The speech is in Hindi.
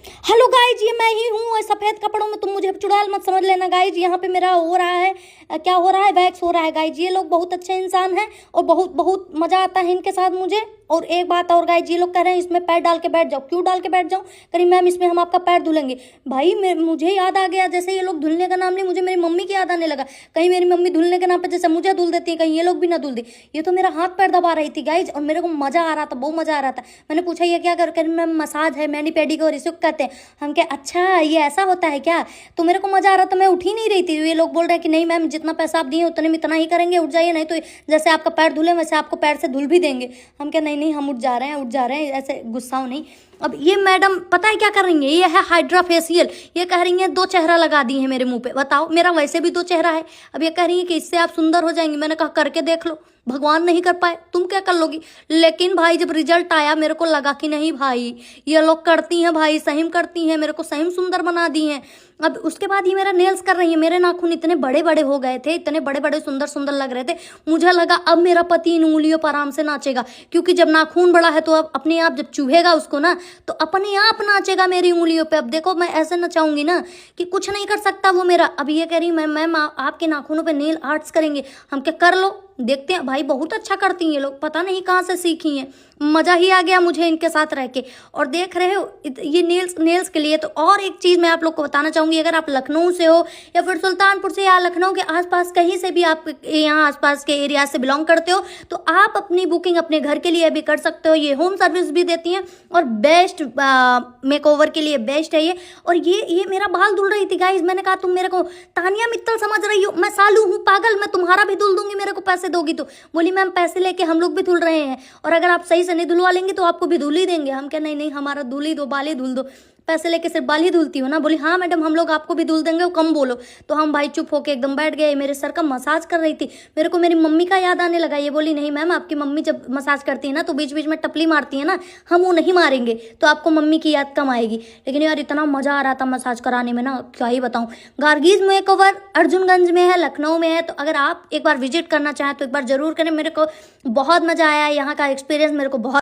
हेलो गाइज, ये मैं ही हूँ सफेद कपड़ों में। तुम मुझे चुड़ैल मत समझ लेना गाइज। यहाँ पे मेरा हो रहा है, क्या हो रहा है, वैक्स हो रहा है गाइज। ये लोग बहुत अच्छे इंसान हैं और बहुत बहुत मजा आता है इनके साथ मुझे। और एक बात और गाइज, ये लोग कह रहे हैं इसमें पैर डाल के बैठ जाओ। क्यों डाल के बैठ जाऊँ? करी मैम इसमें हम आपका पैर धुलेंगे। भाई मुझे याद आ गया, जैसे ये लोग धुलने का नाम लिए मुझे मेरी मम्मी की याद आने लगा। कहीं मेरी मम्मी धुलने के नाम पर जैसे मुझे धुल देती है, कहीं ये लोग भी ना धुल दे। ये तो मेरा हाथ पैर दबा रही थी गाइज और मेरे को मजा आ रहा था, बहुत मजा आ रहा था। मैंने पूछा ये क्या कर मैम मसाज है, मैनी पेडिक्योर इसे कहते हैं। हम क्या, अच्छा ये ऐसा होता है क्या? तो मेरे को मजा आ रहा था, मैं उठ ही नहीं रही थी। ये लोग बोल रहे हैं कि नहीं मैम जितना पैसा आप दिए उतने में इतना ही करेंगे, उठ जाइए, नहीं तो जैसे आपका पैर धुले वैसे आपको पैर से धुल भी देंगे। हम क्या, नहीं नहीं हम उठ जा रहे हैं, उठ जा रहे हैं, ऐसे गुस्सा हो नहीं। अब ये मैडम पता है क्या कर रही है? ये है हाइड्रा फेशियल। ये कह रही है 2 चेहरा लगा दी है मेरे मुंह पे। बताओ, मेरा वैसे भी 2 चेहरा है। अब ये कह रही है कि इससे आप सुंदर हो जाएंगी। मैंने कहा करके देख लो, भगवान नहीं कर पाए, तुम क्या कर लोगी? लेकिन भाई जब रिजल्ट आया मेरे को लगा कि नहीं भाई ये लोग करती हैं भाई, सही में करती हैं, मेरे को सही में सुंदर बना दी हैं। अब उसके बाद ये मेरा नेल्स कर रही है। मेरे नाखून इतने बड़े बड़े हो गए थे, इतने बड़े बड़े सुंदर सुंदर लग रहे थे। मुझे लगा अब मेरा पति इन उंगलियों पर आराम से नाचेगा, क्योंकि जब नाखून बड़ा है तो अब अपने आप जब चूहेगा उसको ना तो अपने आप नाचेगा मेरी उंगलियों पे। अब देखो मैं ऐसे नचाऊंगी ना कि कुछ नहीं कर सकता वो मेरा। अब ये कह रही मैम आपके नाखूनों पे नेल आर्ट्स करेंगे। हम क्या, कर लो, देखते हैं। भाई बहुत अच्छा करती हैं ये लोग, पता नहीं कहाँ से सीखी हैं। मजा ही आ गया मुझे इनके साथ रह के। और देख रहे हो ये नेल्स के लिए। तो और एक चीज मैं आप लोग को बताना चाहूंगी, अगर आप लखनऊ से हो या फिर सुल्तानपुर से या लखनऊ के आसपास कहीं से भी आप यहाँ आसपास के एरिया से बिलोंग करते हो तो आप अपनी बुकिंग अपने घर के लिए भी कर सकते हो। ये होम सर्विस भी देती हैं और बेस्ट मेकओवर के लिए बेस्ट है ये। और ये मेरा बाल धुल रही थी गाइज। मैंने कहा तुम मेरे को तानिया मित्तल समझ रही हो? मैं सालू हूँ पागल, मैं तुम्हारा भी धुल दूंगी, मेरे को पैसे दोगी तो। बोली मैम पैसे लेके हम लोग भी धुल रहे हैं और अगर आप सही से नहीं धुलवा लेंगे तो आपको भी धुल ही देंगे। हम क्या, नहीं नहीं हमारा धुल ही दो, बाल ही धुल दो। पैसे लेके सिर्फ बाल ही धुलती हो ना? बोली हाँ मैडम हम लोग आपको भी धुल देंगे, वो कम बोलो। तो हम भाई चुप होके एकदम बैठ गए। मेरे सर का मसाज कर रही थी, मेरे को मेरी मम्मी का याद आने लगा। ये बोली नहीं मैम आपकी मम्मी जब मसाज करती है ना तो बीच बीच में टपली मारती है ना, हम वो नहीं मारेंगे तो आपको मम्मी की याद कम आएगी। लेकिन यार इतना मजा आ रहा था मसाज कराने में ना, क्या ही बताऊं। गार्गीज मेकओवर अर्जुनगंज में है, लखनऊ में है। तो अगर आप एक बार विजिट करना चाहें तो एक बार जरूर करें। मेरे को बहुत मजा आया, यहाँ का एक्सपीरियंस मेरे को बहुत